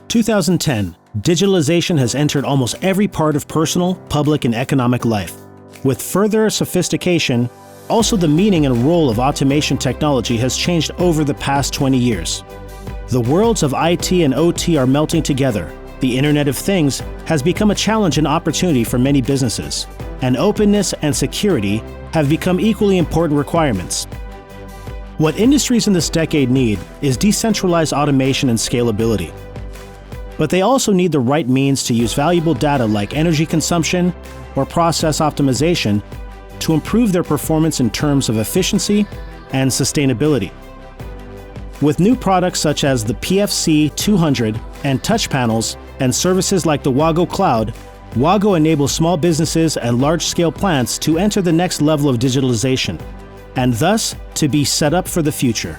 2010, digitalization has entered almost every part of personal, public, and economic life. With further sophistication, also the meaning and role of automation technology has changed over the past 20 years. The worlds of IT and OT are melting together. The Internet of Things has become a challenge and opportunity for many businesses, and openness and security have become equally important requirements. What industries in this decade need is decentralized automation and scalability. But they also need the right means to use valuable data like energy consumption or process optimization to improve their performance in terms of efficiency and sustainability. With new products such as the PFC 200 and touch panels and services like the WAGO Cloud, WAGO enables small businesses and large-scale plants to enter the next level of digitalization, and thus to be set up for the future.